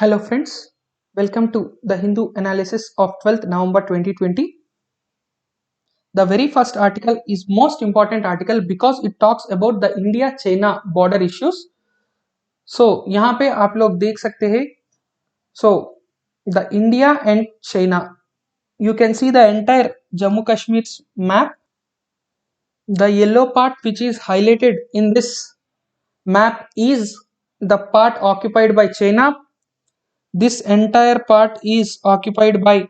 Hello friends, welcome to the Hindu analysis of 12th November 2020. The very first article is most important article because it talks about the India-China border issues. So यहाँ पे आप लोग देख सकते हैं. So the India and China, you can see the entire Jammu Kashmir's map. The yellow part which is highlighted in this map is the part occupied by China. This entire part is occupied by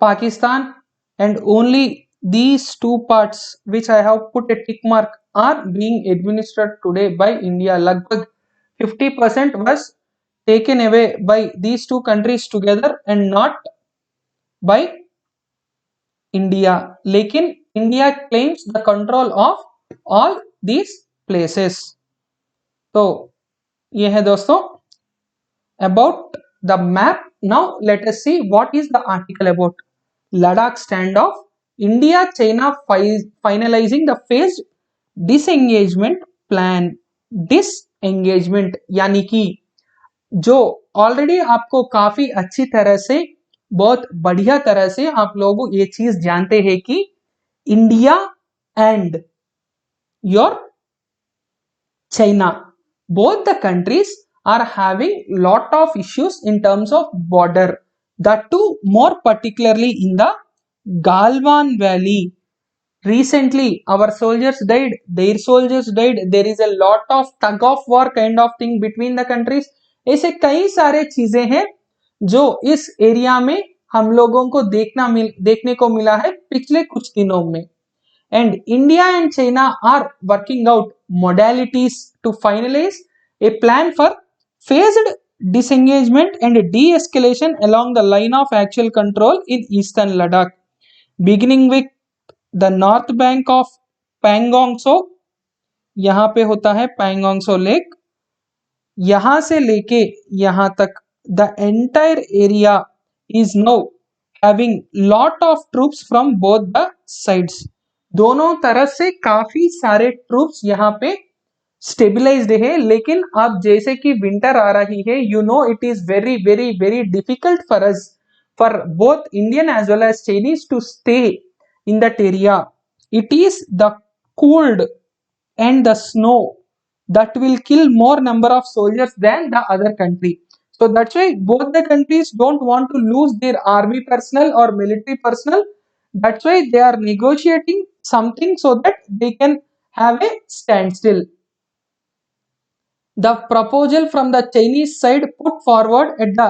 Pakistan, and only these two parts which I have put a tick mark are being administered today by India. Lagbhag 50% was taken away by these two countries together and not by India. लेकिन India claims the control of all these places. तो ये है दोस्तों about the map. Now let us see what is the article about. Ladakh standoff, India China finalizing the phased disengagement plan. Disengagement यानी कि जो already आपको काफी अच्छी तरह से बहुत बढ़िया तरह से आप लोग ये चीज जानते हैं कि India and your China both the countries are having lot of issues in terms of border, that too more particularly in the Galwan Valley. Recently our soldiers died, their soldiers died, there is a lot of tug of war kind of thing between the countries. ऐसे कई सारे चीजें हैं जो इस area में हम लोगों को देखने को मिला है पिछले कुछ दिनों में. And India and China are working out modalities to finalize a plan for phased disengagement and de-escalation along the line of actual control in eastern Ladakh, beginning with the north bank of Pangong Tso. यहाँ पे होता है Pangong Tso Lake. यहाँ से लेके यहाँ तक the entire area is now having lot of troops from both the sides. दोनों तरफ से काफी सारे ट्रूप्स यहाँ पे स्टेबिलाइज्ड है. लेकिन अब जैसे कि विंटर आ रही है, you know it is very very very difficult for us, for both Indian as well as Chinese to stay in that area. It is the cold and the snow that will kill more number of soldiers than the other country. So that's why both the countries don't want to lose their army personnel or military personnel. That's why they are negotiating something so that they can have a standstill. The proposal from the Chinese side put forward at the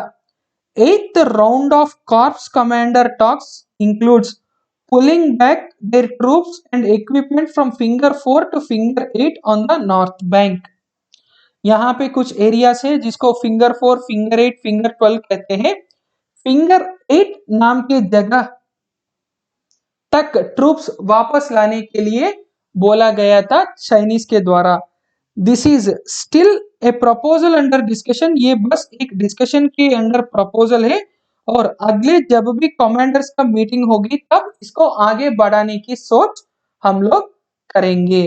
8th round of Corps Commander talks includes pulling back their troops and equipment from Finger 4 to Finger 8 on the North Bank. यहाँ पे कुछ areas है जिसको finger 4, finger 8, finger 12 कहते हैं. Finger 8 नाम के जगह तक ट्रूप्स वापस लाने के लिए बोला गया था चाइनीज के द्वारा. This is still a proposal under discussion. ये बस एक डिस्कशन के अंडर प्रपोजल है और अगले जब भी कमांडर्स का मीटिंग होगी तब इसको आगे बढ़ाने की सोच हम लोग करेंगे.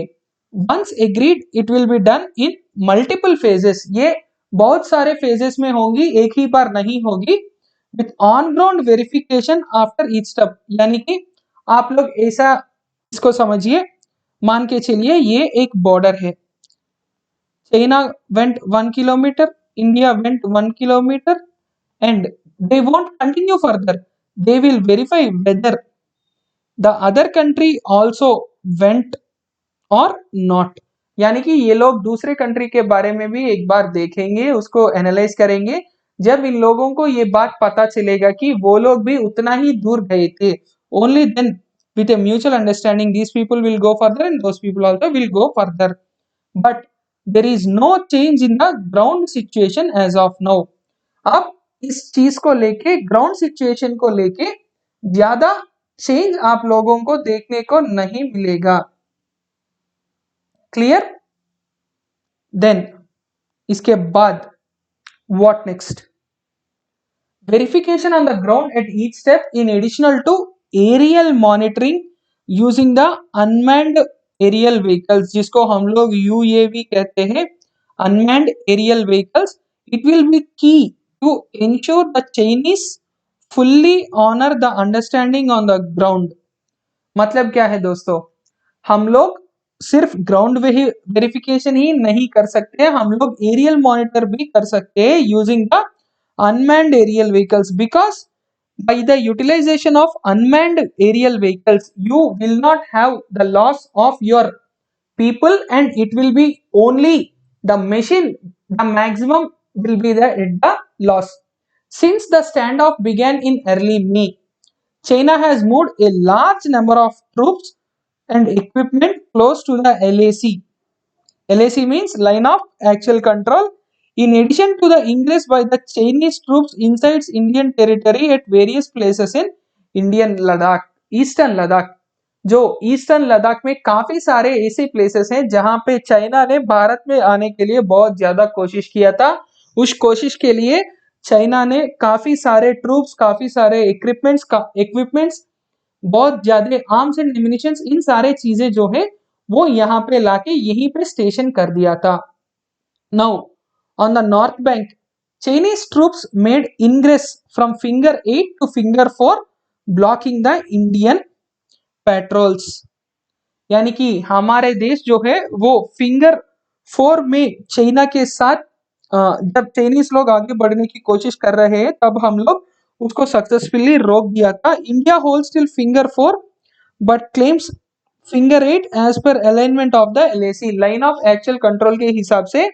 Once agreed it will be done in multiple phases. ये बहुत सारे फेजेस में होंगी, एक ही बार नहीं होगी. With on ground verification after each step. यानी कि आप लोग ऐसा इसको समझिए, मान के चलिए ये एक बॉर्डर है. China went 1 kilometer, India went 1 kilometer, and they won't continue further. They will verify whether the other country also went or not. यानी कि ये लोग दूसरे कंट्री के बारे में भी एक बार देखेंगे, उसको एनालाइज करेंगे. जब इन लोगों को ये बात पता चलेगा कि वो लोग भी उतना ही दूर गए थे, only then with a mutual understanding these people will go further and those people also will go further. But there is no change in the ground situation as of now. अब इस चीज को लेके, ग्राउंड सिचुएशन को लेके ज्यादा change आप लोगों को देखने को नहीं मिलेगा. क्लियर? देन इसके बाद what next? Verification on the ground at each step in additional to aerial monitoring using the unmanned aerial vehicles, जिसको हम लोग यूएवी कहते हैं, unmanned aerial vehicles. it will be key to ensure the Chinese fully honor the understanding on the ground. मतलब क्या है दोस्तों, हम लोग सिर्फ ग्राउंड वेरिफिकेशन ही नहीं कर सकते, हम लोग एरियल मॉनिटर भी कर सकते हैं using the unmanned aerial vehicles, because by the utilization of unmanned aerial vehicles you will not have the loss of your people, and it will be only the machine, the maximum will be the at the loss. Since the standoff began in early May, China has moved a large number of troops and equipment close to the LAC. LAC means line of actual control. In addition to the ingress by the Chinese troops inside Indian territory at various places in Indian Ladakh, Eastern Ladakh, जो eastern Ladakh में काफी सारे ऐसे places हैं जहां पे China ने भारत में आने के लिए बहुत ज्यादा कोशिश किया था। उस कोशिश के लिए चाइना ने काफी सारे ट्रूप्स, काफी सारे इक्विपमेंट्स, बहुत ज्यादा आर्म्स एंड एम्युनिशंस, इन सारे चीजें जो है वो यहाँ पे लाके यहीं पे स्टेशन कर दिया था। Now on the north bank, Chinese troops made ingress from Finger 8 to Finger 4, blocking the Indian patrols. यानी कि हमारे देश जो है वो फिंगर 4 में चाइना के साथ जब चाइनीज लोग आगे बढ़ने की कोशिश कर रहे हैं तब हम लोग उसको सक्सेसफुली रोक दिया था। India hold still finger 4 but claims finger 8 as per alignment of the LAC, line of actual control के हिसाब से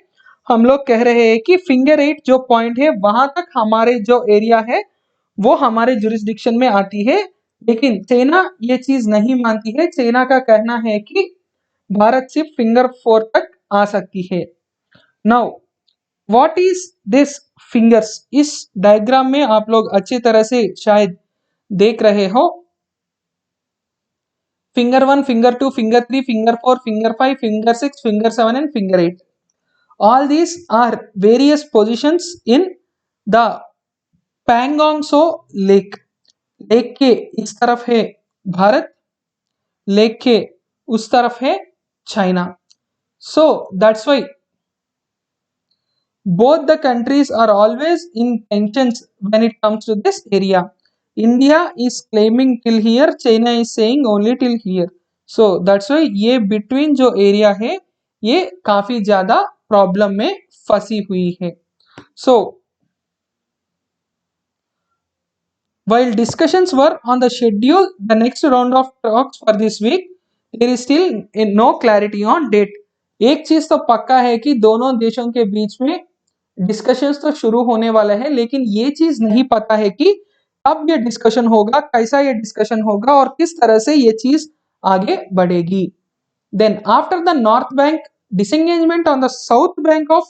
हम लोग कह रहे हैं कि फिंगर 8 जो पॉइंट है वहां तक हमारे जो एरिया है वो हमारे जुरिस्डिक्शन में आती है, लेकिन चाइना ये चीज नहीं मानती है। चाइना का कहना है कि भारत सिर्फ फिंगर 4 तक आ सकती है। Now what is this fingers, इस डायग्राम में आप लोग अच्छी तरह से शायद देख रहे हो, finger 1, finger 2, finger 3, finger 4, finger 5, finger 6, finger 7 and finger 8, all these are various positions in the Pangong so lake. Lake के इस तरफ है भारत, लेक के उस तरफ है China. So that's why both the countries are always in tensions when it comes to this area. India is claiming till here, China is saying only till here. So that's why ये between जो area है ये काफी ज्यादा problem में फंसी हुई है। So while discussions were on the schedule, the next round of talks for this week, there is still no clarity on date. एक चीज तो पक्का है कि दोनों देशों के बीच में डिस्कशंस तो शुरू होने वाला है, लेकिन ये चीज नहीं पता है कि अब ये डिस्कशन होगा, कैसा ये डिस्कशन होगा और किस तरह से ये चीज आगे बढ़ेगी। Then after the north bank, disengagement on the south bank of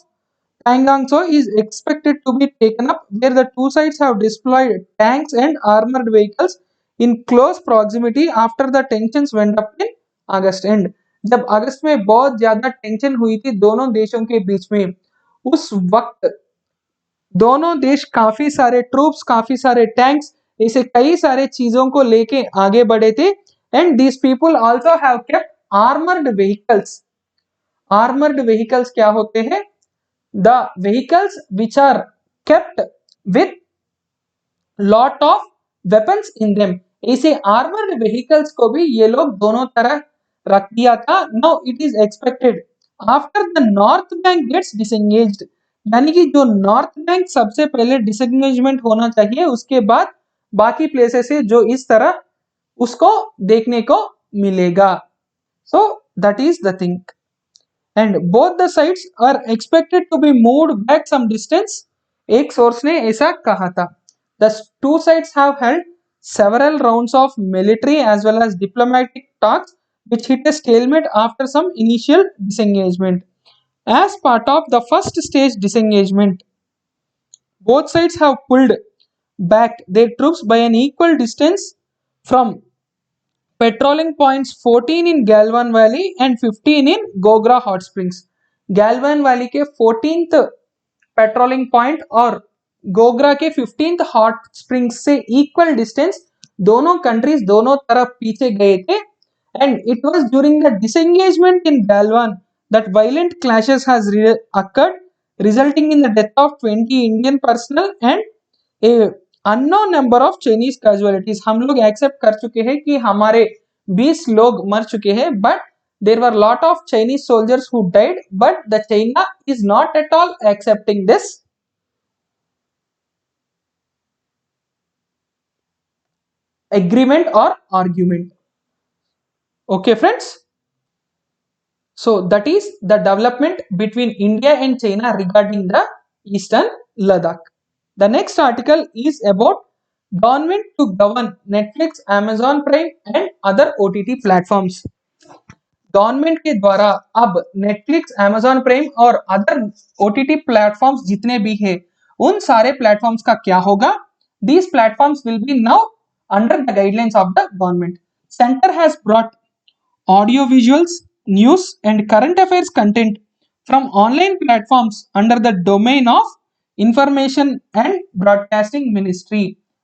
Pangangso is expected to be taken up, where the two sides have deployed tanks and armored vehicles in close proximity after the tensions went up in August end. जब अगस्त में बहुत ज्यादा tension हुई थी दोनों देशों के बीच में, उस वक्त दोनों देश काफी सारे ट्रूप्स, काफी सारे टैंक्स, ऐसे कई सारे चीजों को लेके आगे बढ़े थे। And these people also have kept armoured vehicles. Armoured vehicles क्या होते हैं? The vehicles which are kept with lot of weapons in them. ऐसे armored vehicles को भी ये लोग दोनों तरह रख दिया था। Now it is expected after the north bank gets disengaged, यानी कि जो नॉर्थ बैंक सबसे पहले डिसएंगेजमेंट होना चाहिए, उसके बाद बाकी प्लेसेस से जो इस तरह उसको देखने को मिलेगा। So that is the thing. And both the sides are expected to be moved back some distance. एक सोर्स ने ऐसा कहा था। The two sides have held several rounds of military as well as diplomatic talks, which hit a stalemate after some initial disengagement. As part of the first stage disengagement, both sides have pulled back their troops by an equal distance from patrolling points 14 in Galwan Valley and 15 in Gogra Hot Springs. Galwan Valley के 14th patrolling point और गोगरा के 15th Hot Springs से equal distance दोनों countries दोनों तरफ पीछे गए थे। And it was during the disengagement in Galwan that violent clashes has occurred resulting in the death of 20 Indian personnel and a unknown number of Chinese casualties. हम लोग accept कर चुके हैं कि हमारे 20 लोग मर चुके हैं, but there were lot of Chinese soldiers who died, but the China is not at all accepting this agreement or argument. Okay, friends. So that is the development between India and China regarding the Eastern Ladakh. The next article is about government to govern Netflix, Amazon Prime and other OTT platforms. Government के द्वारा अब Netflix, Amazon prime और other OTT platforms जितने भी हैं उन सारे platforms का क्या होगा? These platforms will be now under the guidelines of the government. Center has brought audio visuals, news and current affairs content from online platforms under the domain of information and broadcasting ministry.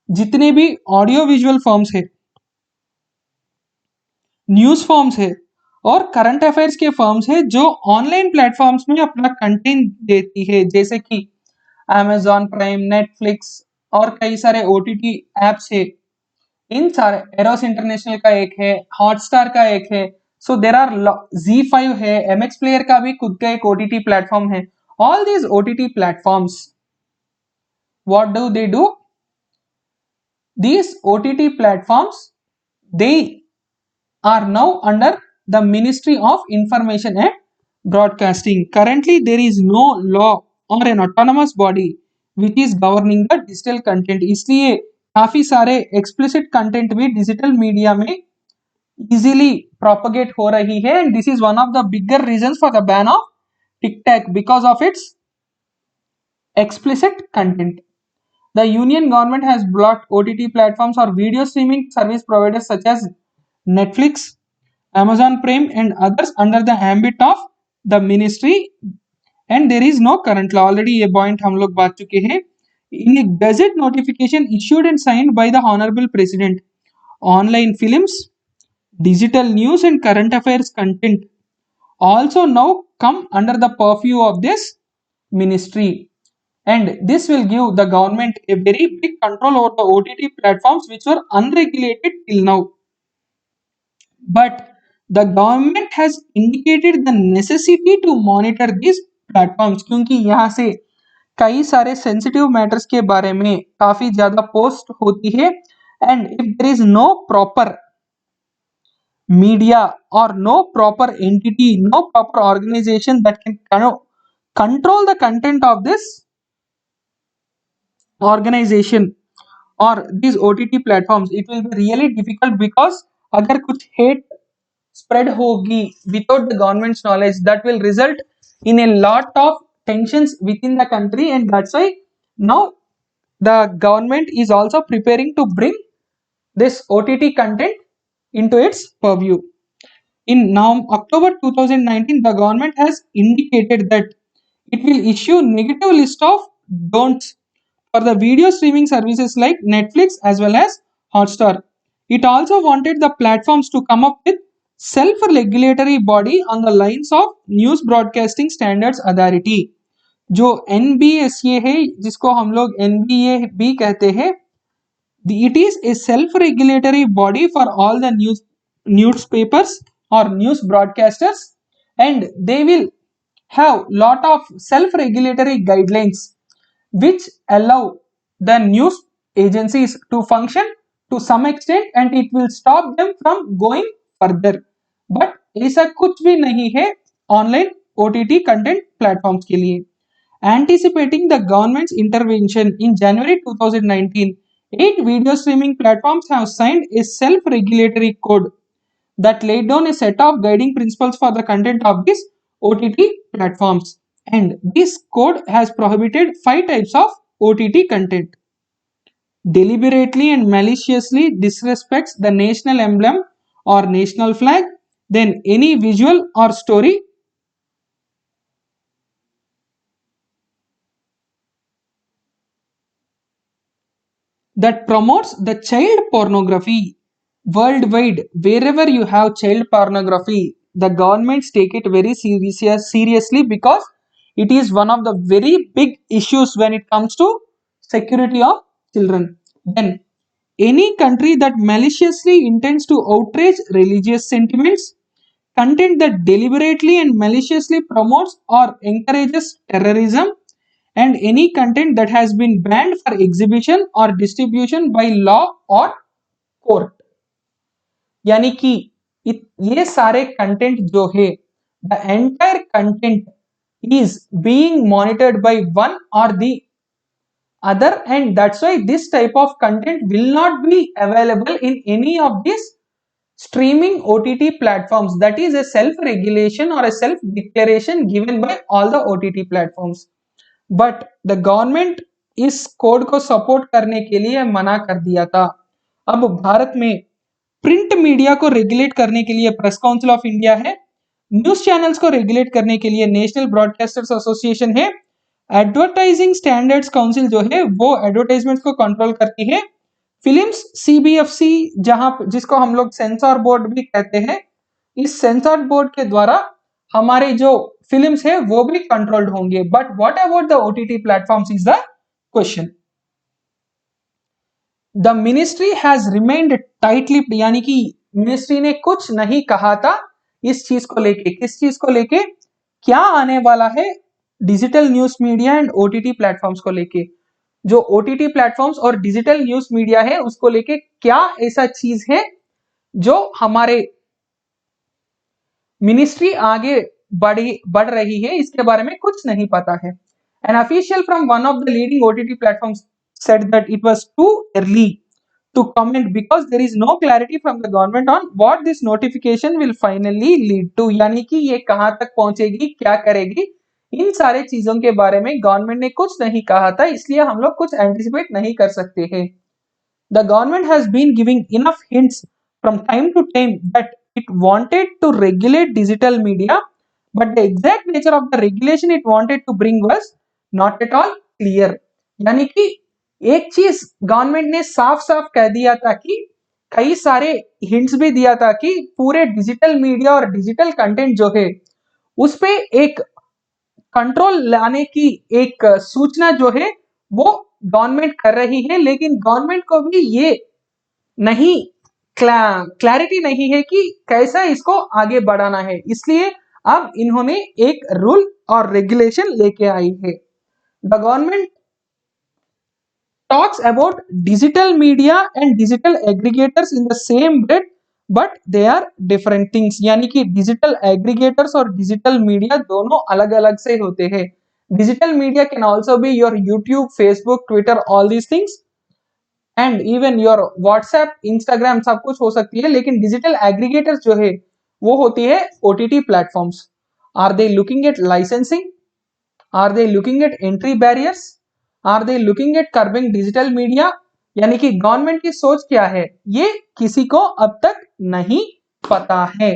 जितने भी audio visual forms है, news forms है और current affairs के forms है जो online platforms में अपना कंटेंट देती है, जैसे कि अमेजॉन प्राइम, नेटफ्लिक्स और कई सारे ओटीटी एप्स है। इन सारे एरोस इंटरनेशनल का एक है, हॉटस्टार का एक है, सो देर आर Z5 है, MX प्लेयर का भी खुद का एक ओटीटी प्लेटफॉर्म है। All these OTT platforms, what do they do? These OTT platforms they are now under the Ministry of Information and Broadcasting. Currently, there is no law or an autonomous body which is governing the digital content. इसलिए काफी सारे explicit content भी digital media में easily propagate हो रही है, and this is one of the bigger reasons for the ban of TikTok because of its explicit content. The union government has blocked OTT platforms or video streaming service providers such as Netflix, Amazon Prime and others under the ambit of the ministry, and there is no current law. Already ये point हम लोग बात चुके हैं. In a gazette notification issued and signed by the Honorable President, online films, digital news and current affairs content also now come under the purview of this ministry, and this will give the government a very big control over the OTT platforms which were unregulated till now. But the government has indicated the necessity to monitor these platforms, क्योंकि यहाँ से कई सारे sensitive matters के बारे में काफी ज्यादा पोस्ट होती है, and if there is no proper media or no proper entity, no proper organization that can control the content of this organization or these OTT platforms, it will be really difficult, because अगर कुछ hate spread होगी without the government's knowledge, that will result in a lot of tensions within the country, and that's why now the government is also preparing to bring this OTT content into its purview. In now October 2019, the government has indicated that it will issue negative list of don'ts for the video streaming services like Netflix as well as Hotstar. It also wanted the platforms to come up with self-regulatory body on the lines of News Broadcasting Standards Authority, जो NBSA है, जिसको हम लोग NBA भी कहते हैं. It is a self-regulatory body for all the newspapers or news broadcasters, and they will have lot of self-regulatory guidelines which allow the news agencies to function to some extent, and it will stop them from going further. But ऐसा कुछ भी नहीं है online OTT content platforms के लिए. Anticipating the government's intervention in January 2019, 8 video streaming platforms have signed a self-regulatory code that laid down a set of guiding principles for the content of these OTT platforms. And this code has prohibited 5 types of OTT content. Deliberately and maliciously disrespects the national emblem or national flag, then any visual or story that promotes the child pornography. Worldwide, wherever you have child pornography, the governments take it very seriously, because It is one of the very big issues when it comes to security of children. Then any country that maliciously intends to outrage religious sentiments, content that deliberately and maliciously promotes or encourages terrorism, and any content that has been banned for exhibition or distribution by law or court. यानी कि ये सारे content जो है, the entire content is being monitored by one or the other, and that's why this type of content will not be available in any of these streaming OTT platforms. That is a self regulation or a self declaration given by all the OTT platforms. But the government इस code को support करने के लिए मना कर दिया था. अब भारत में प्रिंट मीडिया को रेगुलेट करने के लिए प्रेस काउंसिल ऑफ इंडिया है, न्यूज चैनल्स को रेगुलेट करने के लिए नेशनल ब्रॉडकास्टर्स एसोसिएशन है, एडवर्टाइजिंग स्टैंडर्ड्स काउंसिल जो है वो एडवर्टाइजमेंट्स को कंट्रोल करती है, फिल्म्स सीबीएफसी जहां जिसको हम लोग सेंसर बोर्ड भी कहते हैं, इस सेंसर बोर्ड के द्वारा हमारे जो फिल्म्स है वो भी कंट्रोल्ड होंगे. But what about the OTT platforms is the question. The ministry has remained tightly, यानी कि मिनिस्ट्री ने कुछ नहीं कहा था इस चीज को लेके. किस चीज को लेके? क्या आने वाला है digital news media and OTT platforms को लेके. जो ओटीटी प्लेटफॉर्म्स और डिजिटल न्यूज मीडिया है उसको लेके क्या ऐसा चीज है जो हमारे मिनिस्ट्री आगे बढ़ रही है, इसके बारे में कुछ नहीं पता है. An official from one of the leading OTT platforms said that it was too early to comment because there is no clarity from the government on what this notification will finally lead to. यानी कि ये कहां तक पहुंचेगी, क्या करेगी, इन सारे चीजों के बारे में गवर्नमेंट ने कुछ नहीं कहा था, इसलिए हम लोग कुछ एंटिसिपेट नहीं कर सकते हैं. The government has been giving enough hints from time to time that it wanted to regulate digital media, but the exact nature of the regulation it wanted to bring was not at all clear. यानी कि एक चीज government ने साफ साफ कह दिया था कि कई सारे हिंट्स भी दिया था कि पूरे डिजिटल मीडिया और डिजिटल कंटेंट जो है उस पे एक कंट्रोल लाने की एक सूचना जो है वो गवर्नमेंट कर रही है, लेकिन गवर्नमेंट को भी ये नहीं क्लैरिटी नहीं है कि कैसा इसको आगे बढ़ाना है, इसलिए अब इन्होंने एक रूल और रेगुलेशन लेके आई है. The government talks about digital media and digital aggregators in the same breath but they are different things. यानी कि डिजिटल एग्रीगेटर्स और डिजिटल मीडिया दोनों अलग अलग से होते हैं. Digital media can also be your YouTube, Facebook, Twitter, all these things, and even your WhatsApp, Instagram, सब कुछ हो सकती है. लेकिन डिजिटल एग्रीगेटर्स जो है वो होती है OTT platforms. Are they looking at licensing? Are they looking at entry barriers? Are they looking at curbing digital media? यानी कि गवर्नमेंट की सोच क्या है ये किसी को अब तक नहीं पता है.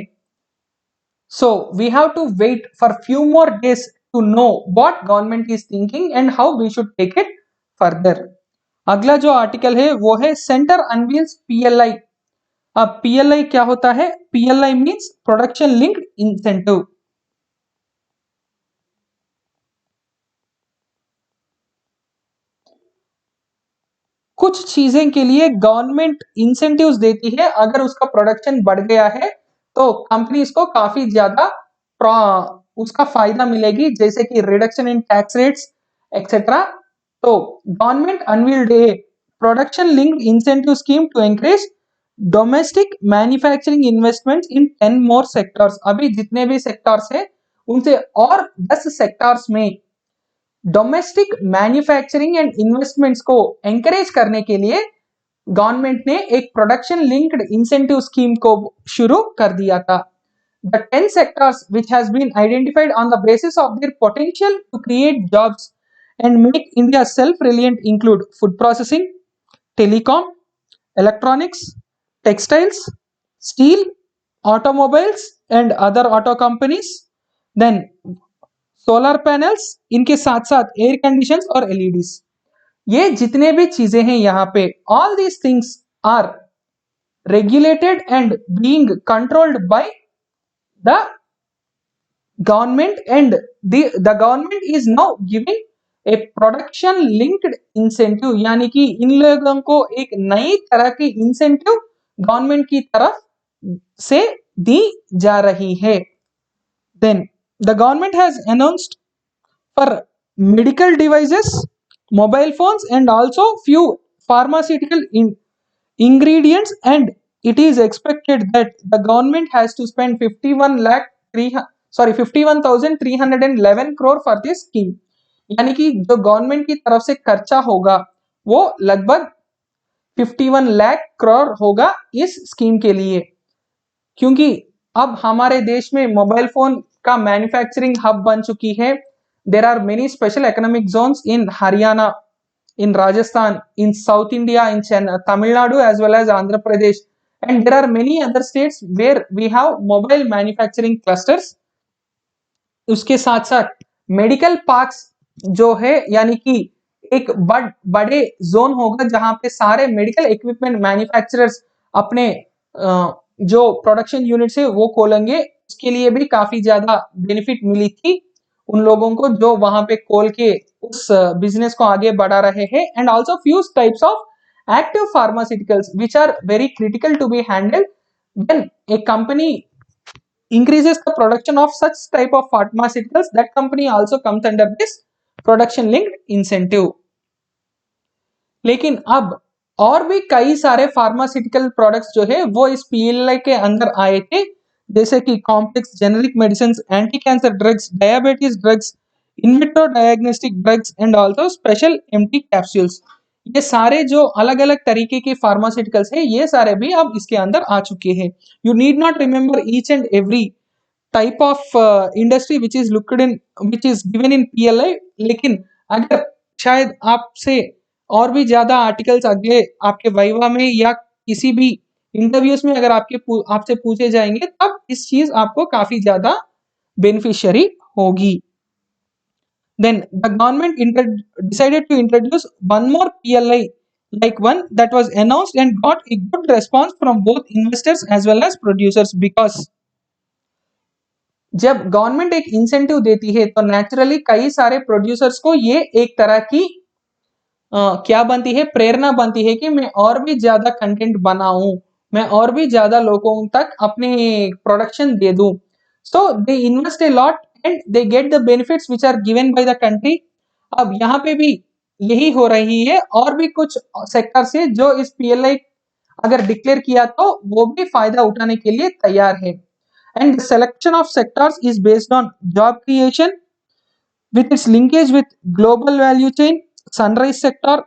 So we have to wait for few more days to know what government is thinking and how we should take it further. अगला जो आर्टिकल है वो है सेंटर अनवील्स पीएलआई. अब पीएलआई क्या होता है? PLI means production linked incentive. कुछ चीजें के लिए गवर्नमेंट इंसेंटिव्स देती है, अगर उसका प्रोडक्शन बढ़ गया है तो कंपनीज को काफी ज्यादा उसका फायदा मिलेगी, जैसे कि reduction in tax rates etcetera. तो government unveiled a production linked incentive scheme to encourage domestic manufacturing investments in 10 more sectors. अभी जितने भी सेक्टर्स है उनसे और 10 सेक्टर्स में डोमेस्टिक मैन्युफैक्चरिंग एंड इन्वेस्टमेंट्स को एनकरेज करने के लिए गवर्नमेंट ने एक प्रोडक्शन लिंक्ड इंसेंटिव स्कीम को शुरू कर दिया था. The 10 sectors which has been identified on the basis of their potential to create jobs and make India self-reliant include food processing, telecom, electronics, textiles, steel, automobiles and other auto companies, then solar panels, इनके साथ साथ air conditions और LEDs. ये जितने भी चीजें हैं यहाँ पे, all these things are regulated and being controlled by the government, and the government is now giving a production linked incentive, यानी कि इन लोगों को एक नई तरह की इंसेंटिव गवर्नमेंट की तरफ से दी जा रही है. Then the government has announced for medical devices, mobile phones, and also few pharmaceutical ingredients, and it is expected that the government has to spend 51 lakh 51,311 crore for this scheme. यानी कि जो government की तरफ से खर्चा होगा वो लगभग 51 लाख करोड़ होगा इस स्कीम के लिए, क्योंकि अब हमारे देश में मोबाइल फोन का मैन्युफैक्चरिंग हब बन चुकी है. There are many special economic zones in Haryana, in Rajasthan, in South India, in Tamil Nadu as well as Andhra Pradesh, and there are many other states where we have mobile manufacturing clusters. उसके साथ साथ medical parks जो है, यानी कि एक बड़े zone होगा जहां पे सारे मेडिकल इक्विपमेंट मैन्युफैक्चरर्स अपने जो प्रोडक्शन यूनिट्स है वो खोलेंगे. उसके लिए भी काफी ज्यादा बेनिफिट मिली थी उन लोगों को जो वहां पे खोल के उस बिजनेस को आगे बढ़ा रहे हैं. And also few types of active pharmaceuticals which are very critical to be handled when a company increases the production of such type of pharmaceuticals. That company also comes under this production linked incentive. लेकिन अब और भी कई सारे pharmaceutical products जो है वो इस पीएलआई के अंदर आए थे, जैसे कि complex generic medicine, anti cancer drugs, diabetes drugs, in vitro diagnostic drugs, and also special empty capsules. ये सारे जो अलग अलग तरीके के फार्मास्यूटिकल्स है ये सारे भी अब इसके अंदर आ चुके हैं. You need not remember each and every type of industry which is looked in which is given in PLI, लेकिन अगर शायद आपसे और भी ज्यादा आर्टिकल्स अगले आपके वाइवा में या किसी भी इंटरव्यूज में अगर आपसे पूछे जाएंगे तब इस चीज आपको काफी ज्यादा बेनिफिशियरी होगी. Then the government decided to introduce one more PLI like one that was announced and got a good response from both investors as well as producers, because जब गवर्नमेंट एक इंसेंटिव देती है तो नेचुरली कई सारे producers को ये एक तरह की क्या बनती है, प्रेरणा बनती है कि मैं और भी ज्यादा कंटेंट बनाऊं, मैं और भी ज्यादा लोगों तक अपने प्रोडक्शन दे दूं. So they invest a lot and they get the benefits which are given by the country. अब यहाँ पे भी यही हो रही है, और भी कुछ सेक्टर से जो इस पीएलआई अगर डिक्लेयर किया तो वो भी फायदा उठाने के लिए तैयार है. And the selection of sectors is based on job creation with its linkage with global value chain, sunrise sector,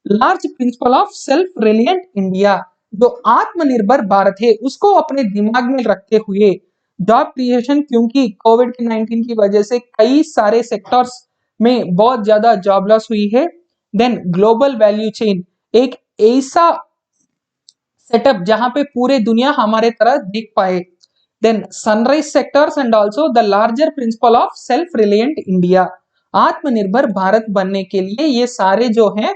large principle of self-reliant India. जो आत्मनिर्भर भारत है उसको अपने दिमाग में रखते हुए जॉब क्रिएशन, क्योंकि कोविड-19 की वजह से कई सारे सेक्टर्स में बहुत ज्यादा जॉब लॉस हुई है. देन ग्लोबल वैल्यू चेन, एक ऐसा सेटअप जहां पे पूरे दुनिया हमारे तरह देख पाए. Then sunrise sectors and also the larger principle of self-reliant India. आत्मनिर्भर भारत बनने के लिए ये सारे जो हैं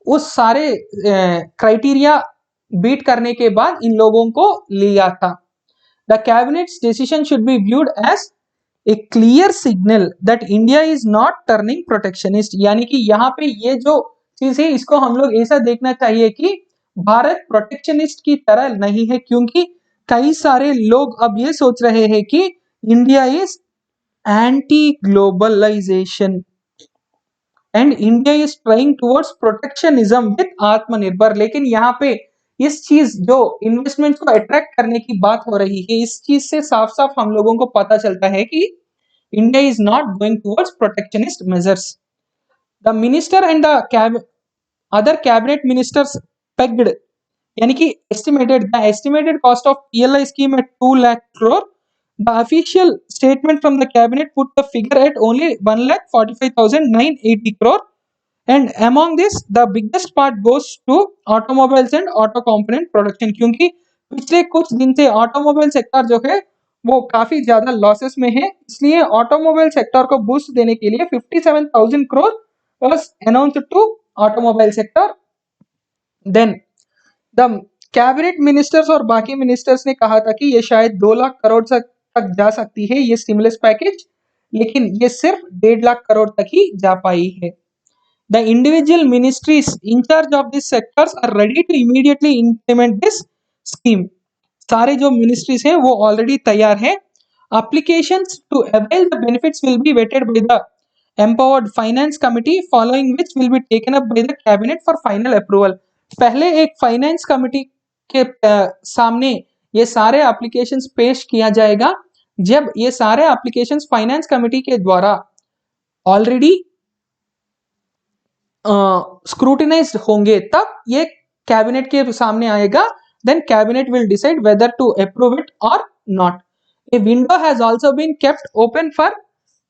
उस सारे क्राइटेरिया बीट करने के बाद इन लोगों को लिया था. The cabinet's decision should be viewed as a clear signal that India is not turning protectionist. यानी कि यहाँ पे ये जो चीज है इसको हम लोग ऐसा देखना चाहिए कि भारत प्रोटेक्शनिस्ट की तरह नहीं है, क्योंकि कई सारे लोग अब ये सोच रहे हैं कि India is anti globalization and India is trying towards protectionism with Atmanirbhar. लेकिन यहाँ पे इस चीज जो इन्वेस्टमेंट को अट्रैक्ट करने की बात हो रही है, इस चीज से साफ साफ हम लोगों को पता चलता है कि India is not going towards protectionist measures. The minister and the other cabinet ministers pegged, यानी कि the estimated cost of PLI scheme at 2 lakh crore. The official statement from the cabinet put the figure at only 1,45,980 crore, and among this the biggest part goes to automobiles and auto component production, क्योंकि पिछले कुछ दिन से automobile sector जो है वो काफी ज्यादा लॉसेस में है, इसलिए ऑटोमोबाइल सेक्टर को बूस्ट देने के लिए 57,000 crore was announced to automobile sector. Then the cabinet ministers और बाकी मिनिस्टर्स ने कहा था कि ये शायद 2 लाख करोड़ तक तक जा सकती है ये स्टिमुलस पैकेज, लेकिन ये सिर्फ 1.5 लाख करोड़ तक ही जा पाई है। The individual ministries in charge of these sectors are ready to immediately implement this scheme. सारे जो ministries हैं वो already तैयार हैं। Applications to avail the benefits will be vetted by the empowered finance committee, following which will be taken up by the cabinet for final approval. पहले एक finance committee के सामने ये सारे एप्लीकेशंस पेश किया जाएगा। जब ये सारे एप्लीकेशंस फाइनेंस कमिटी के द्वारा ऑलरेडी स्क्रूटिनाइज्ड होंगे तब ये कैबिनेट के सामने आएगा। Then cabinet will decide whether to approve it और not. A window has also been kept open for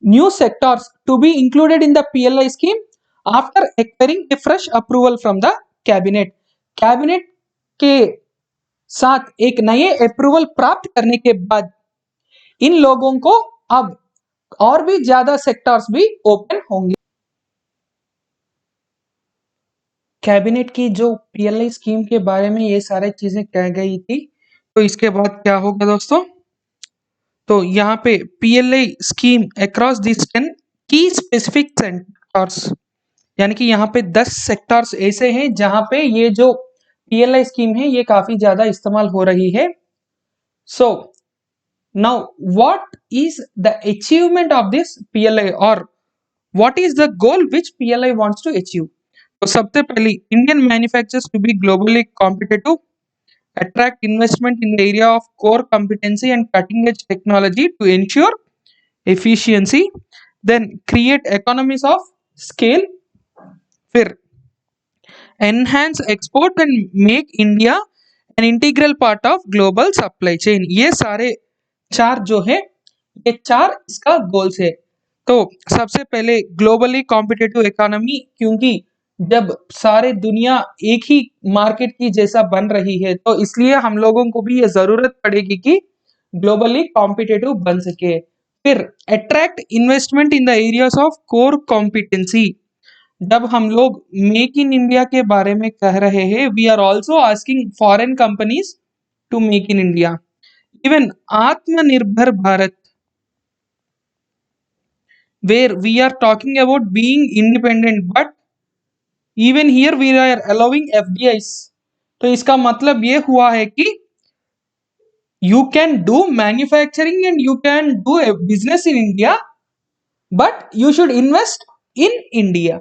new sectors to be included in the PLI scheme after acquiring a fresh approval from the cabinet. Cabinet के साथ एक नए approval प्राप्त करने के बाद इन लोगों को अब और भी ज्यादा सेक्टर्स भी ओपन होंगे। कैबिनेट की जो पीएलआई स्कीम के बारे में ये सारी चीजें कह गई थी, तो इसके बाद क्या होगा दोस्तों, तो यहाँ पे पीएलआई स्कीम अक्रॉस दिस 10 की स्पेसिफिक सेक्टर्स, यानी कि यहाँ पे 10 सेक्टर्स ऐसे हैं जहां पे ये जो पीएलआई स्कीम है ये काफी ज्यादा इस्तेमाल हो रही है। So now what is the achievement of this PLI और what is the goal which PLI wants to achieve. तो सबसे पहले Indian manufacturers to be globally competitive, attract investment in the area of core competency and cutting edge technology to ensure efficiency, then create economies of scale, फिर enhance export and make India an integral part of global supply chain। ये सारे चार जो है ये चार इसका goals है। तो सबसे पहले ग्लोबली कॉम्पिटिटिव इकोनॉमी, क्योंकि जब सारे दुनिया एक ही मार्केट की जैसा बन रही है तो इसलिए हम लोगों को भी ये जरूरत पड़ेगी कि ग्लोबली कॉम्पिटिटिव बन सके। फिर attract investment in the areas of core competency. जब हम लोग मेक इन इंडिया के बारे में कह रहे हैं, we are also asking foreign companies to make in India. Even Atmanirbhar Bharat, where we are talking about being independent, but even here we are allowing FDIs। तो इसका मतलब ये हुआ है कि you can do manufacturing and you can do a business in India, but you should invest in India।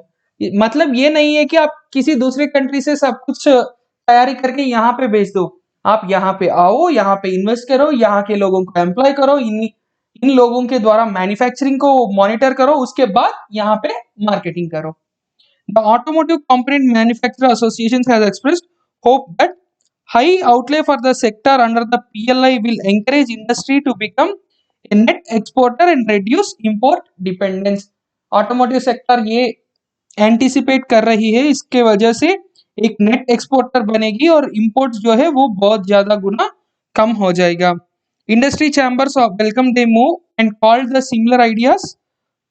मतलब ये नहीं है कि आप किसी दूसरे कंट्री से सब कुछ तैयारी करके यहाँ पे भेज दो। आप यहाँ पे आओ, यहाँ पे इन्वेस्ट करो, यहाँ के लोगों को एम्प्लॉय करो, इन लोगों के द्वारा मैन्युफैक्चरिंग को मॉनिटर करो, उसके बाद यहाँ पे मार्केटिंग करो। The Automotive Component Manufacturer Association has expressed hope that high outlay for the sector under the PLI will encourage industry to become a net exporter and reduce import dependence। Automotive sector ये anticipate कर रही है, इसके वजह से एक net exporter बनेगी और इंपोर्ट्स जो है वो बहुत ज्यादा गुना कम हो जाएगा। Industry chambers welcome the move and called the similar ideas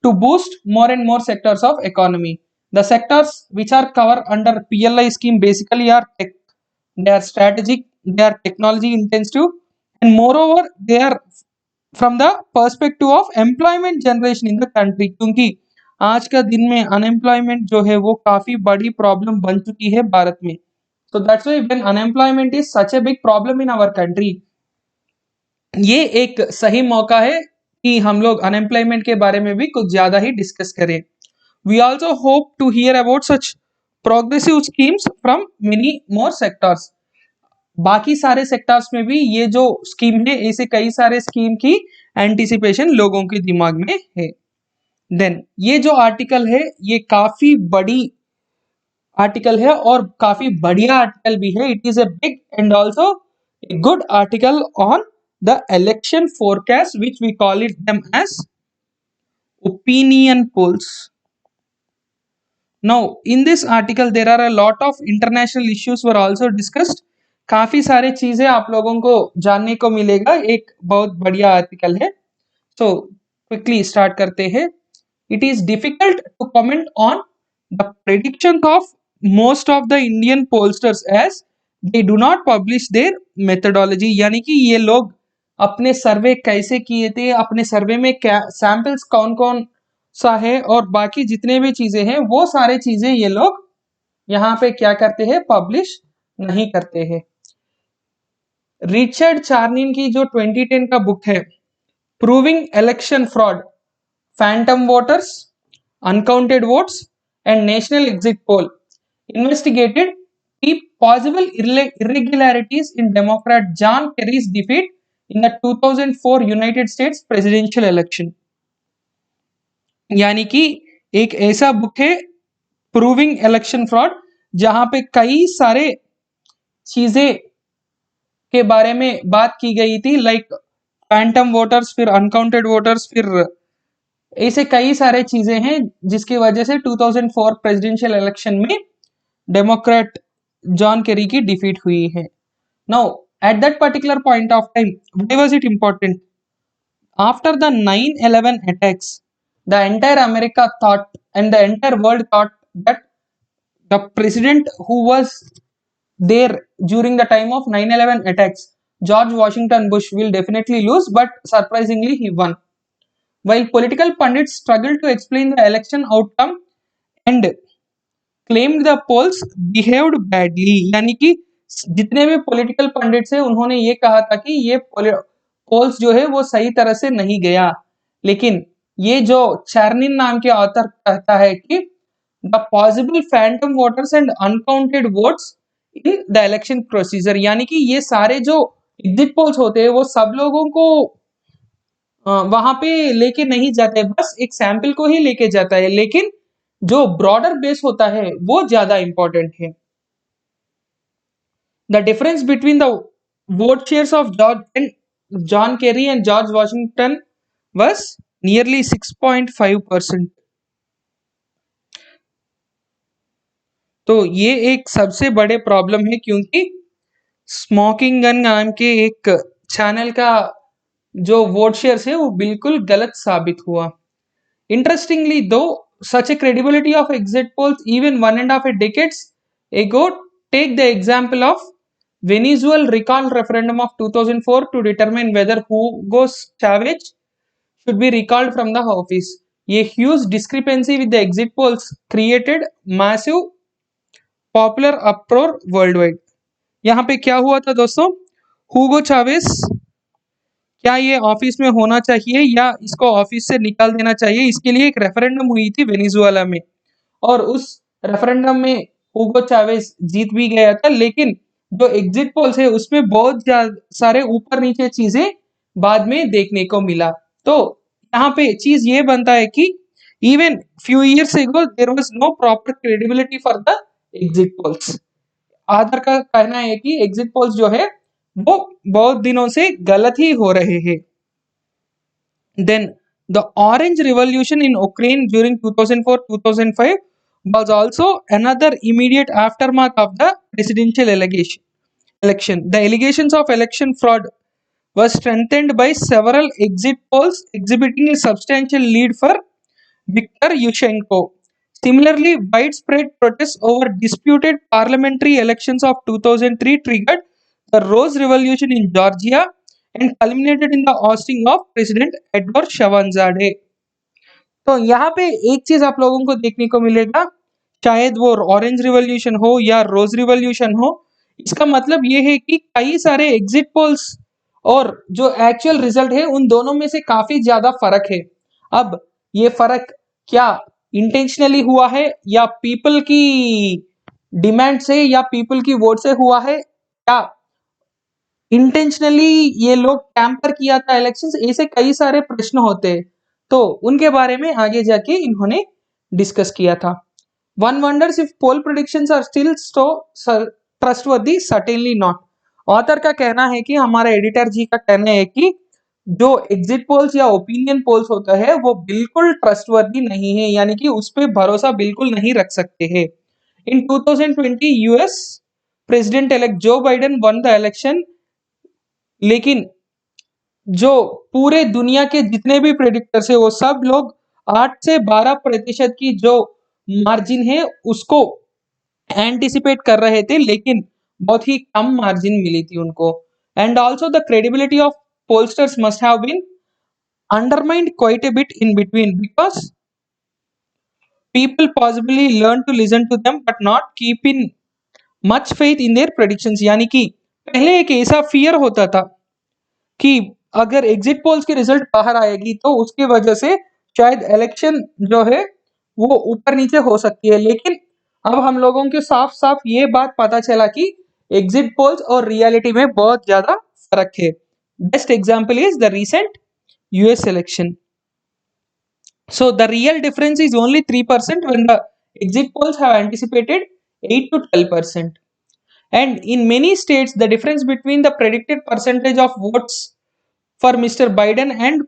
to boost more and more sectors of economy। The sectors which are covered under PLI scheme basically are tech, they are strategic, they are technology intensive, and moreover they are from the perspective of employment generation in the country। क्योंकि आज का दिन में unemployment जो है वो काफी बड़ी प्रॉब्लम बन चुकी है भारत में। So that's why when unemployment is such a big problem in our country, ये एक सही मौका है कि हम लोग अनएम्प्लॉयमेंट के बारे में भी कुछ ज्यादा ही डिस्कस करें। We also hope to hear about such progressive schemes from many more sectors. बाकी सारे सेक्टर्स में भी ये जो स्कीम है, ऐसे कई सारे स्कीम की एंटिसिपेशन लोगों के दिमाग में है। देन ये जो आर्टिकल है ये काफी बड़ी आर्टिकल है और काफी बढ़िया आर्टिकल भी है। It is a big and also a good article on the election forecast, which we call it them as opinion polls। Now in this article there are a lot of international issues were also discussed। काफी सारे चीजें आप लोगों को जानने को मिलेगा, एक बहुत बढ़िया आर्टिकल है। so quickly start करते हैं। it is difficult to comment on the predictions of most of the Indian pollsters as they do not publish their methodology। यानी कि ये लोग अपने सर्वे कैसे किए थे, अपने सर्वे में क्या सैंपल्स कौन कौन सा है, और बाकी जितने भी चीजें हैं वो सारे चीजें ये लोग यहाँ पे क्या करते हैं, पब्लिश नहीं करते हैं। रिचर्ड चार्निन की जो 2010 का बुक है, proving election fraud, Phantom voters, uncounted votes and national exit pole, investigated the possible irregularities in Democrat John Kerry's defeat in the 2004 United States presidential election। यानी कि एक ऐसा बुक है प्रूविंग इलेक्शन फ्रॉड, जहां पे कई सारे चीजें के बारे में बात की गई थी, लाइक फैंटम वोटर्स, फिर अनकाउंटेड वोटर्स, फिर ऐसे कई सारे चीजें हैं जिसकी वजह से 2004 प्रेसिडेंशियल इलेक्शन में डेमोक्रेट जॉन केरी की डिफीट हुई है। Now at that particular point of time, why was it important? After the 9/11 attacks, the entire America thought and the entire world thought that the president who was there during the time of 9/11 attacks, George Washington Bush, will definitely lose, but surprisingly he won. While political pundits struggled to explain the election outcome and claimed the polls behaved badly, यानी कि जितने भी political pundits हैं उन्होंने ये कहा था कि ये पोल्स जो है वो सही तरह से नहीं गया, लेकिन ये जो चार्निन नाम के ऑथर कहता है कि the possible Phantom voters and uncounted votes in the election procedure, यानी कि ये सारे जो एग्जिट पोल्स होते हैं वो सब लोगों को वहां पे लेके नहीं जाते, बस एक सैंपल को ही लेके जाता है, लेकिन जो ब्रॉडर बेस होता है वो ज्यादा इंपॉर्टेंट है। The difference between the vote shares of John Kerry and George Washington was nearly 6.5%। तो ये एक सबसे बड़े प्रॉब्लम है, क्योंकि स्मोकिंग गन नाम के एक चैनल का जो वोट शेयर्स है वो बिल्कुल गलत साबित हुआ। इंटरेस्टिंगली दो, such a credibility of exit polls even 1.5 decades ago, take the example of Venezuela recall referendum of 2004 to determine whether Hugo Chavez should be recalled from the office. A huge discrepancy with the exit polls created massive popular uproar worldwide। यहाँ पे क्या हुआ था दोस्तों, हुगो चावेस क्या ये office में होना चाहिए या इसको ऑफिस से निकाल देना चाहिए, इसके लिए एक रेफरेंडम हुई थी वेनेजुएला में, और उस रेफरेंडम में हुगो चावेस जीत भी गया था, लेकिन जो एग्जिट पोल्स है उसमें बहुत सारे ऊपर नीचे चीजें बाद में देखने को मिला। तो यहाँ पे चीज ये बनता है कि even few years ago there was no proper credibility for the exit polls. आधार का कहना है कि एग्जिट पोल्स जो है वो बहुत दिनों से गलत ही हो रहे हैं। Then the Orange Revolution in Ukraine during 2004-2005 was also another immediate aftermath of the presidential election. The allegations of election fraud was strengthened by several exit polls exhibiting a substantial lead for Viktor Yushchenko. Similarly, widespread protests over disputed parliamentary elections of 2003 triggered the Rose Revolution in Georgia and culminated in the ousting of President Edward Shahzade। तो यहाँ पे एक चीज आप लोगों को देखने को मिलेगा, शायद वो ऑरेंज रिवॉल्यूशन हो या रोज रिवॉल्यूशन हो, इसका मतलब ये है कि कई सारे एग्जिट पोल्स और जो एक्चुअल रिजल्ट है उन दोनों में से काफी ज्यादा फर्क है। अब ये फर्क क्या इंटेंशनली हुआ है या पीपल की डिमांड से या पीपल की वोट से हुआ है, क्या इंटेंशनली ये लोग टैंपर किया था इलेक्शंस, ऐसे कई सारे प्रश्न होते हैं, तो उनके बारे में आगे जाके इन्होंने डिस्कस किया था। One wonders if poll predictions are still so trustworthy, certainly not. Author का कहना है कि हमारा एडिटर जी का कहना है कि जो एग्जिट पोल्स या ओपिनियन पोल्स होता है वो बिल्कुल ट्रस्टवर्दी नहीं है, यानी कि उस पर भरोसा बिल्कुल नहीं रख सकते हैं। इन 2020 US president elect Joe Biden one the election, लेकिन जो पूरे दुनिया के जितने भी प्रेडिक्टर्स है वो सब लोग 8 से 12% की जो मार्जिन है उसको एंटिसिपेट कर रहे थे, लेकिन बहुत ही कम मार्जिन मिली थी उनको। And also the credibility of pollsters must have been undermined quite a bit in between, because people possibly learn to listen to them but not keep in much faith in their predictions। यानी कि पहले एक ऐसा fear होता था कि अगर exit polls के रिजल्ट बाहर आएगी तो उसकी वजह से शायद इलेक्शन जो है वो ऊपर नीचे हो सकती है, लेकिन अब हम लोगों के साफ साफ ये बात पता चला कि एग्जिट पोल्स और रियलिटी में बहुत ज्यादा फर्क है। Best example is the recent US election. So the real difference is only 3% when the exit polls have anticipated 8 to 12%. And in many states, the difference between the predicted percentage of votes for Mr. Biden and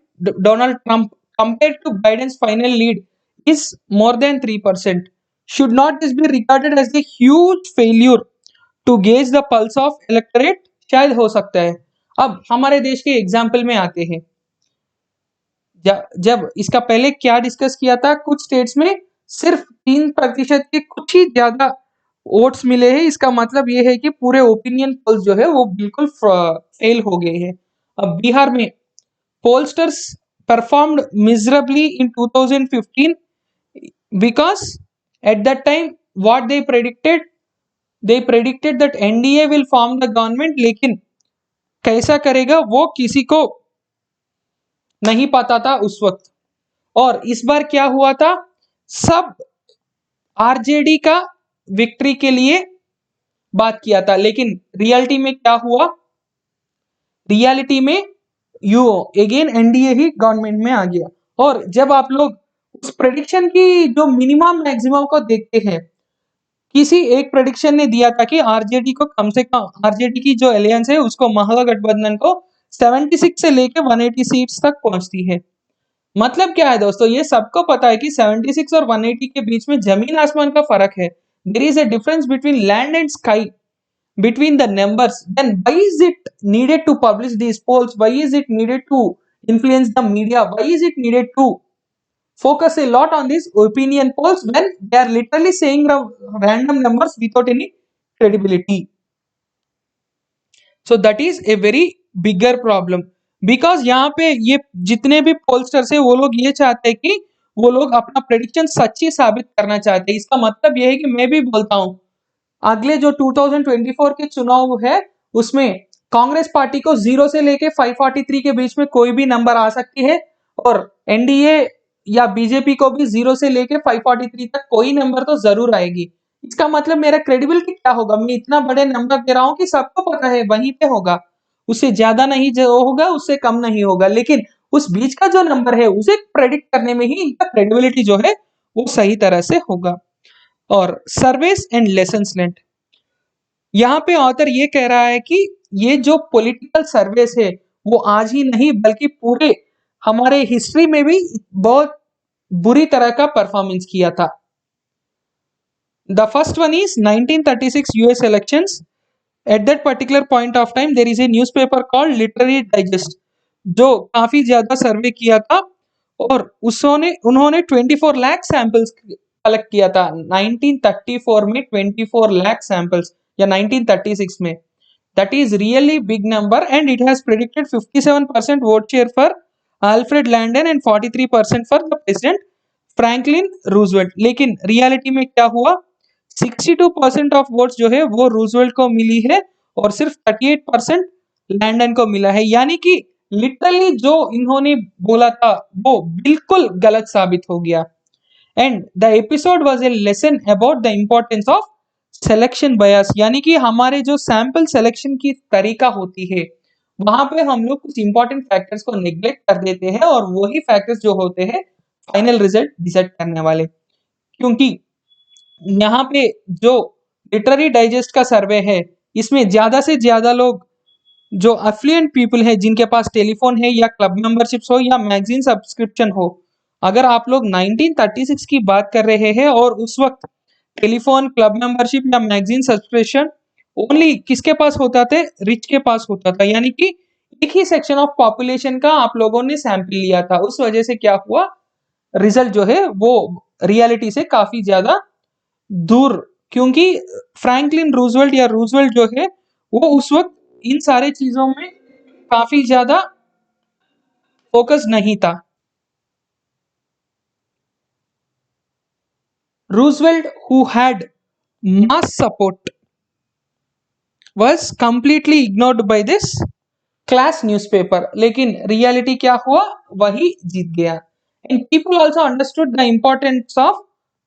Donald Trump compared to Biden's final lead is more than 3%. Should not this be regarded as a huge failure to gauge the pulse of electorate? शायद हो सकता है। अब हमारे देश के example में आते हैं। जब इसका पहले क्या डिस्कस किया था, कुछ स्टेट्स में सिर्फ 3% के कुछ ही ज्यादा वोट्स मिले हैं, इसका मतलब ये है कि पूरे ओपिनियन पोल्स जो है वो बिल्कुल फेल हो गए हैं। अब बिहार में pollsters performed miserably in 2015 because at that time what they predicted that NDA will form the government, लेकिन कैसा करेगा वो किसी को नहीं पता था उस वक्त। और इस बार क्या हुआ था, सब आरजेडी का विक्ट्री के लिए बात किया था, लेकिन रियलिटी में क्या हुआ, रियलिटी में you again NDA he government में आ गया। और जब आप लोग उस प्रेडिक्शन की जो मिनिमम मैक्सिमम को देखते हैं, किसी एक प्रेडिक्शन ने दिया था कि आरजेडी को कम से कम, आरजेडी की जो एलियंस है उसको, महागठबंधन को 76 से लेके 180 सीट्स तक पहुंचती है। मतलब क्या है दोस्तों, ये सबको पता है कि 76 और 180 के बीच में जमीन आसमान का फर्क है। There is a difference between land and sky between the numbers. Then why is it needed to publish these polls? Why is it needed to influence the media? Why is it needed to focus a lot on these opinion polls when they are literally saying random numbers without any credibility? So that is a very bigger problem, because यहाँ पे ये जितने भी pollsters है वो लोग ये चाहते हैं कि वो लोग अपना प्रेडिक्शन सच्ची साबित करना चाहते हैं। इसका मतलब ये है कि मैं भी बोलता हूँ अगले जो 2024 के चुनाव है उसमें कांग्रेस पार्टी को 0 से लेके 543 के बीच में कोई भी नंबर आ सकती है, और एनडीए या बीजेपी को भी 0 से लेके 543 तक कोई नंबर तो जरूर आएगी। इसका मतलब मेरा क्रेडिबिलिटी क्या होगा, मैं इतना बड़े नंबर दे रहा हूं कि सबको पता है वहीं पे होगा, उससे ज्यादा नहीं जो होगा उससे कम नहीं होगा, लेकिन उस बीच का जो नंबर है उसे प्रेडिक्ट करने में ही इनका क्रेडिबिलिटी जो है वो सही तरह से होगा। और सर्वेस एंड लेसन्स लर्न्ड, यहाँ पे ऑथर ये कह रहा है कि ये जो पॉलिटिकल सर्वेस है वो आज ही नहीं बल्कि पूरे हमारे हिस्ट्री में भी बहुत बुरी तरह का परफॉर्मेंस किया था। The first one is 1936 US elections. At that particular point of time there is a newspaper called Literary Digest जो काफी ज्यादा सर्वे किया था, और उन्होंने 24 लाख सैंपल्स कलेक्ट किया था 1934 में, 24 लाख सैंपल्स, या 1936 में। That is really big number and it has predicted 57% vote share for Alfred Landon and 43% for the president Franklin Roosevelt. लेकिन रियलिटी में क्या हुआ, 62% ऑफ वोट्स जो है वो रूजवेल्ट को मिली है और सिर्फ 38% लैंडन को मिला है। यानी कि लिटरली जो इन्होंने बोला था वो बिल्कुल गलत साबित हो गया। And the episode was a lesson about the importance of selection bias, यानी कि हमारे जो सैंपल सिलेक्शन की तरीका होती है वहां पे हम लोग कुछ इंपॉर्टेंट फैक्टर्स को नेग्लेक्ट कर देते हैं, और वही फैक्टर्स जो होते हैं फाइनल रिजल्ट डिसाइड करने वाले। क्योंकि यहाँ पे जो लिटरेरी डाइजेस्ट का सर्वे है इसमें ज्यादा से ज्यादा लोग जो अफ्लुएंट पीपल है जिनके पास टेलीफोन है या क्लब मेंबरशिप्स हो या मैगजीन सब्सक्रिप्शन हो, अगर आप लोग 1936 की बात कर रहे हैं और उस वक्त टेलीफोन, क्लब मेंबरशिप या मैगजीन सब्सक्रिप्शन ओनली किसके पास होता थे, रिच के पास होता था। यानी कि एक ही सेक्शन ऑफ पॉपुलेशन का आप लोगों ने सैंपल लिया था, उस वजह से क्या हुआ, रिजल्ट जो है वो रियलिटी से काफी ज्यादा दूर, क्योंकि फ्रैंकलिन रूजवेल्ट या रूजवेल्ट जो है वो उस वक्त इन सारे चीजों में काफी ज्यादा फोकस नहीं था। Roosevelt who had mass support was completely ignored by this class newspaper, लेकिन रियलिटी क्या हुआ, वही जीत गया। And people also understood the importance of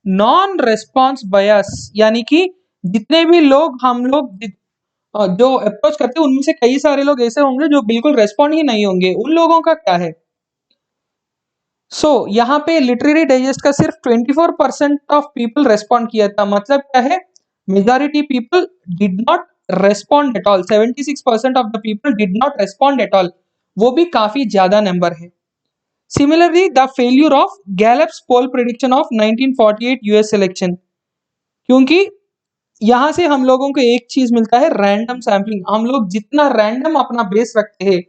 non response bias, यानी कि जितने भी लोग हम लोग जो अप्रोच करते हैं उनमें से कई सारे लोग ऐसे होंगे जो बिल्कुल रेस्पॉन्ड ही नहीं होंगे, उन लोगों का क्या है। यहाँ पे लिटरेरी डाइजेस्ट का सिर्फ 24% ऑफ पीपल रेस्पॉन्ड किया था, मतलब क्या है, majority people did not respond at all, 76% of the people did not respond at all, वो भी काफी ज्यादा नंबर है। Similarly the failure of Gallup's poll prediction of 1948 US election, क्योंकि यहां से हम लोगों को एक चीज मिलता है, रैंडम सैम्पलिंग। हम लोग जितना रैंडम अपना बेस रखते हैं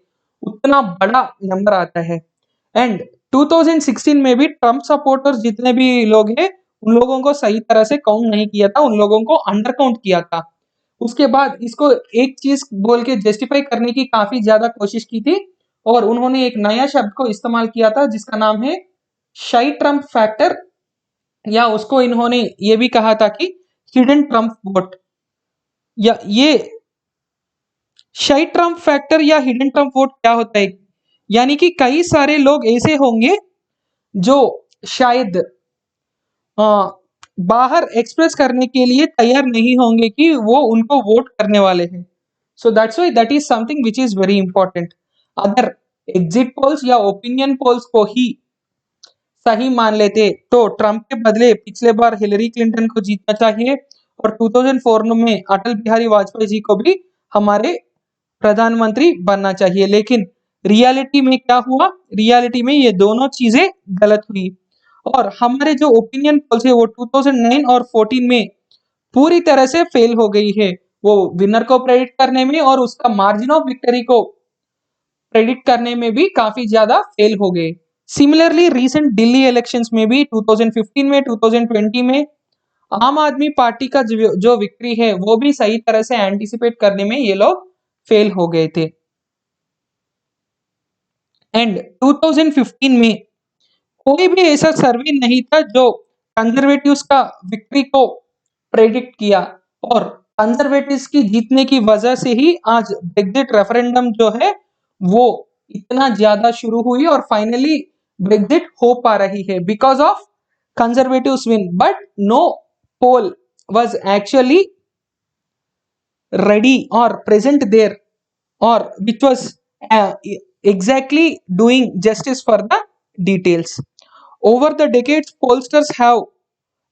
उतना बड़ा नंबर आता है। एंड 2016 में भी ट्रम्प सपोर्टर्स जितने भी लोग हैं उन लोगों को सही तरह से काउंट नहीं किया था, उन लोगों को अंडर काउंट किया था। उसके बाद इसको एक चीज बोल के जस्टिफाई करने की काफी ज्यादा कोशिश की थी, और उन्होंने एक नया शब्द को इस्तेमाल किया था जिसका नाम है शाई ट्रम्प फैक्टर, या उसको इन्होंने ये भी कहा था कि हिडन ट्रम्प वोट, या ये शाई ट्रम्प फैक्टर या हिडन ट्रम्प वोट क्या होता है, यानी कि कई सारे लोग ऐसे होंगे जो शायद अ, बाहर एक्सप्रेस करने के लिए तैयार नहीं होंगे कि वो उनको वोट करने वाले हैं। सो that's why that is something which is very important. अगर एग्जिट पोल्स या ओपिनियन पोल्स को ही सही मान लेते तो ट्रम्प के बदले पिछले बार हिलरी क्लिंटन को जीतना चाहिए, और 2004 में अटल बिहारी वाजपेयी जी को भी हमारे प्रधानमंत्री बनना चाहिए। लेकिन रियलिटी में क्या हुआ, रियलिटी में ये दोनों चीजें गलत हुई, और हमारे जो ओपिनियन पोल्स है वो 2009 और 14 में पूरी तरह से फेल हो गई है, वो विनर को प्रेडिक्ट करने में और उसका मार्जिन ऑफ विक्ट्री को प्रेडिक्ट करने में भी काफी ज्यादा फेल हो गए। सिमिलरली रिसेंट दिल्ली इलेक्शंस में भी 2015 में 2020 में आम आदमी पार्टी का जो विक्ट्री है वो भी सही तरह से एंटिसिपेट करने में ये लोग फेल हो गए थे। एंड 2015 में कोई भी ऐसा सर्वे नहीं था जो कंजर्वेटिव्स का विक्ट्री को प्रेडिक्ट किया, और कंजर्वेटिव्स की जीतने की वजह से ही आज ब्रेक्जिट रेफरेंडम जो है वो इतना ज्यादा शुरू हुई, और फाइनली ब्रेक्जिट हो पा रही है because of conservatives win, but no poll was actually ready or present there, or which was exactly doing justice for the details. Over the decades, pollsters have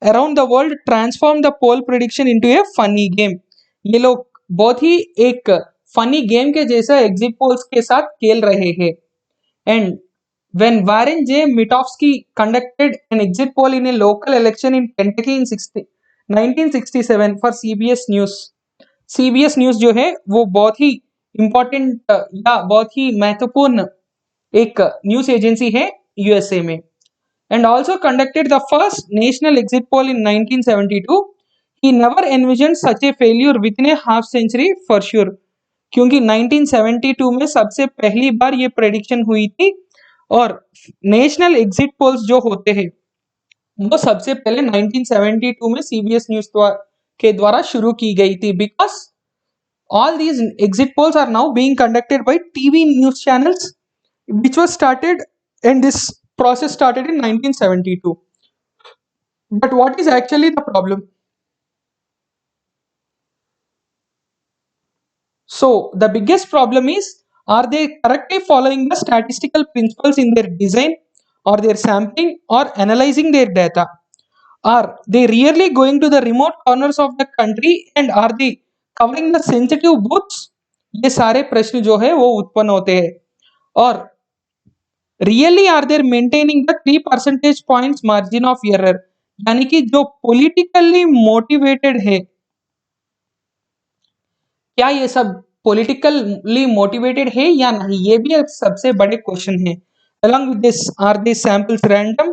around the world transformed the poll prediction into a funny game. ये लोग बहुत ही एक funny game के जैसा exit polls के साथ खेल रहे हैं। And when Warren J. Mitofsky conducted an exit poll in a local election in Kentucky in 1967 for CBS News, CBS news जो है वो बहुत ही इंपॉर्टेंट या बहुत ही महत्वपूर्ण एक न्यूज एजेंसी है यूएसए में, and also conducted the first national exit poll in 1972। He never envision such a failure within a half century for sure, क्योंकि 1972 में सबसे पहली बार ये प्रेडिक्शन हुई थी, और नेशनल एग्जिट पोल्स जो होते हैं वो सबसे पहले 1972 में सीबीएस न्यूज के द्वारा शुरू की गई थी, because all these exit polls are now being conducted by TV news channels, which was started, and this process started in 1972. But what is actually the problem? So the biggest problem is, are they correctly following the statistical principles in their design, or their sampling, or analyzing their data? Are they really going to the remote corners of the country, and are they covering the sensitive booths? ये सारे प्रश्न जो है वो उत्पन्न होते हैं। और really are there maintaining the 3% points margin of error, यानी कि जो पॉलिटिकली मोटिवेटेड है, क्या ये सब पॉलिटिकली मोटिवेटेड है या नहीं, ये भी एक सबसे बड़े क्वेश्चन है। along with this, are these samples random,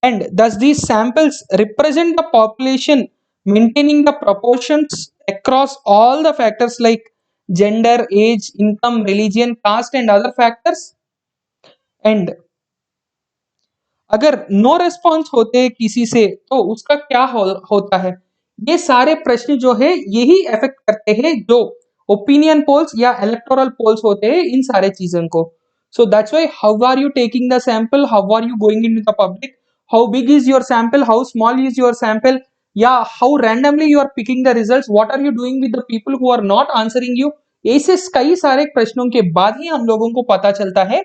and does these samples represent the population maintaining the proportions across all the factors like gender, age, income, religion, caste and other factors? And अगर no response होते हैं किसी से तो उसका क्या होता है। ये सारे प्रश्न जो है यही अफेक्ट करते हैं जो ओपिनियन पोल्स या इलेक्टोरल पोल्स होते हैं इन सारे चीजों को। So that's why how are you taking the sample, how are you going in the public, how big is your sample, how small is your sample, या how randomly you are picking the results, what are you doing with the people who are not answering you. ऐसे कई सारे प्रश्नों के बाद ही हम लोगों को पता चलता है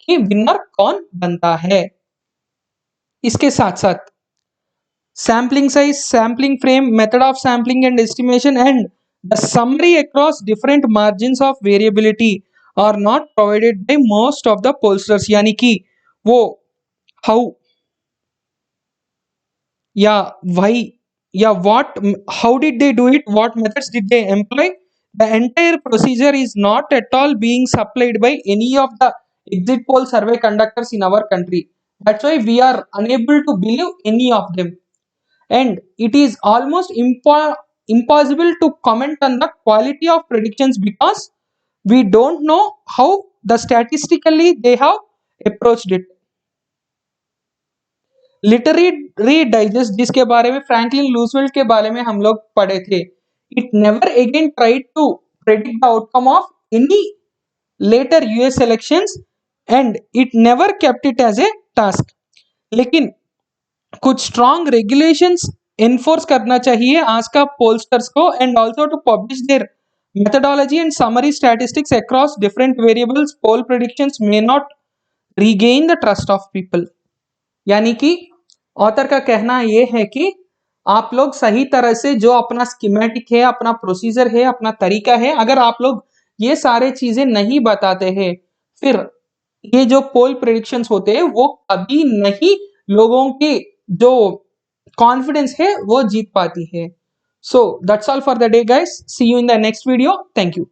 कि विनर कौन बनता है। इसके साथ साथ sampling size, sampling frame, method of sampling and estimation, and the summary across different margins of variability are not provided by most of the pollsters। यानी कि वो how या why या what, how did they do it, what methods did they employ, the entire procedure is not at all being supplied by any of the exit poll survey conductors in our country. That's why we are unable to believe any of them, and it is almost impossible to comment on the quality of predictions because we don't know how the statistically they have approached it। Literary digest जिसके बारे में Franklin लूजवेल्ट के बारे में हम लोग पढ़े थे, it never again tried to predict the outcome of any later US elections and it never kept it as a task. लेकिन कुछ स्ट्रॉन्ग रेगुलेशंस एनफोर्स करना चाहिए आज का पोलस्टर्स को, and also to publish their methodology and summary statistics across different variables। poll predictions may not regain the trust of people। यानी कि author का कहना यह है कि आप लोग सही तरह से जो अपना स्कीमेटिक है, अपना प्रोसीजर है, अपना तरीका है, अगर आप लोग ये सारे चीजें नहीं बताते हैं, फिर ये जो पोल प्रेडिक्शंस होते हैं वो कभी नहीं लोगों के जो कॉन्फिडेंस है वो जीत पाती है। So that's all for the day guys, see you in the next video, thank you.